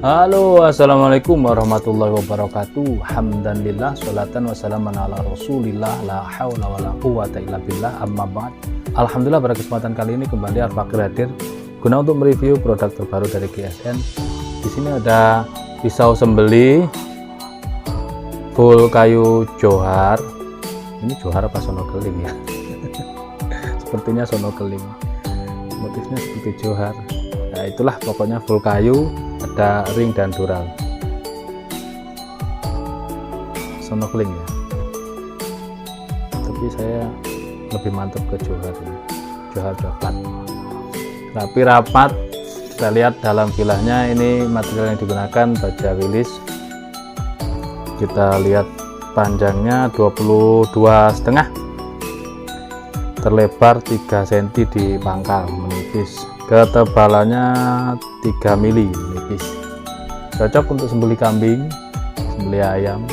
Halo, assalamualaikum warahmatullahi wabarakatuh. Hamdanillah, sholatan wassalaman ala rasulillah, la hawla wa la quwata illa billah, amma ba'd. Alhamdulillah, pada kesempatan kali ini kembali Al-Fakir hadir guna untuk mereview produk terbaru dari GSN. Di sini ada pisau sembelih full kayu johar. Ini johar apa sono keling ya? Sepertinya sono keling. Motifnya seperti johar. Nah, itulah pokoknya full kayu, ada ring dan dural. Sono keling ya. Tapi saya lebih mantap ke johar ini. Johar coklat. Rapat. Kita lihat dalam bilahnya, ini material yang digunakan baja wilis. Kita lihat panjangnya 22,5, terlebar 3 cm di pangkal, menipis. Ketebalannya 3 mili, menipis. Cocok untuk sembelih kambing, sembelih ayam.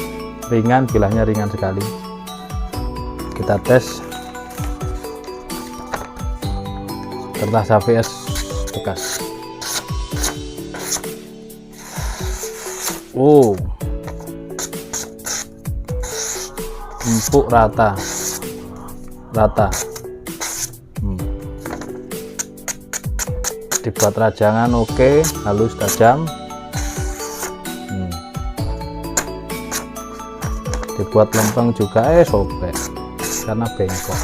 Ringan, bilahnya ringan sekali. Kita tes. Kertas HVS bekas. Empuk, rata. Dibuat rajangan oke, halus, tajam. Dibuat lempeng juga sobek karena bengkok.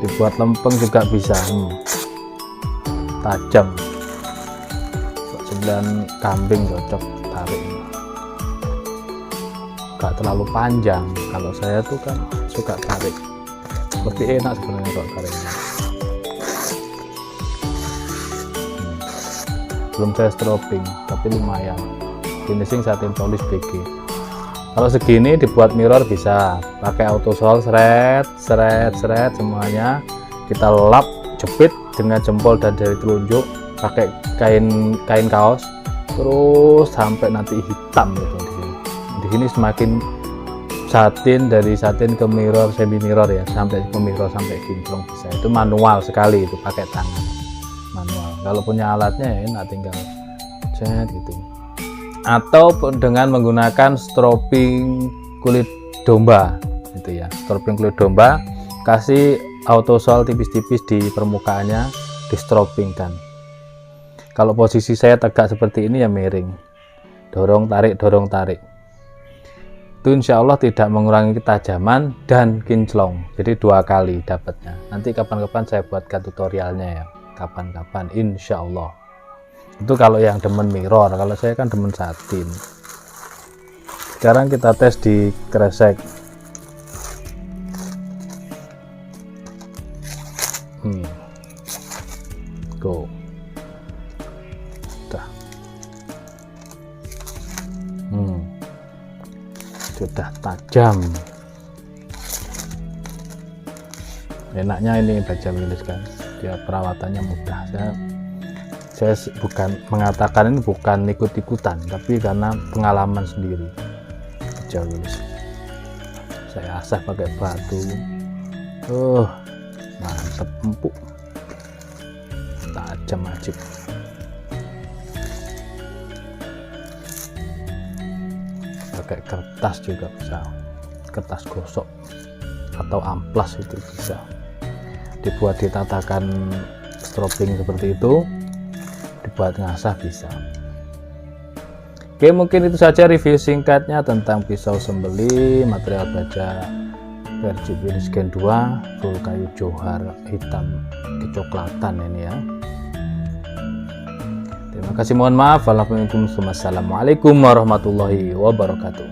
Dibuat lempeng juga bisa, tajam. Sembelihan kambing cocok tarik, gak terlalu panjang. Kalau saya tuh kan suka tarik, lebih enak sebenarnya kalau tariknya. Belum saya strobing, tapi lumayan. Finishing satin polis BG. Kalau segini dibuat mirror bisa pakai auto sol, seret semuanya. Kita lap, jepit dengan jempol dan jari telunjuk, pakai kain kaos, terus sampai nanti hitam gitu. Di sini semakin satin, dari satin ke mirror, semi mirror ya, sampai ke mirror, sampai kinclong bisa. Itu manual sekali, itu pakai tangan manual. Kalau punya alatnya ya enak, tinggal cet gitu. Atau dengan menggunakan strobing kulit domba gitu ya. Strobing kulit domba, kasih auto sol tipis-tipis di permukaannya, di strobingkan. Kalau posisi saya tegak seperti ini ya miring, dorong tarik. Itu insya Allah tidak mengurangi ketajaman dan kinclong, jadi 2 kali dapatnya. Nanti kapan-kapan saya buatkan tutorialnya ya, kapan-kapan insya Allah. Itu kalau yang demen mirror, kalau saya kan demen satin. Sekarang kita tes di kresek. Go. Sudah tajam. Enaknya ini baja wilis kan, dia perawatannya mudah. Saya bukan mengatakan ini bukan ikut-ikutan, tapi karena pengalaman sendiri. Baja wilis saya asah pakai batu. Mantep, empuk, tajam, ajib. Pakai kertas juga bisa, kertas gosok atau amplas itu bisa dibuat, ditatakan strobing seperti itu, dibuat ngasah bisa. Oke, mungkin itu saja review singkatnya tentang pisau sembelih material baja versi wilis Gen 2 full kayu johar hitam kecoklatan ini ya. Terima kasih, mohon maaf. Wassalamualaikum warahmatullahi wabarakatuh.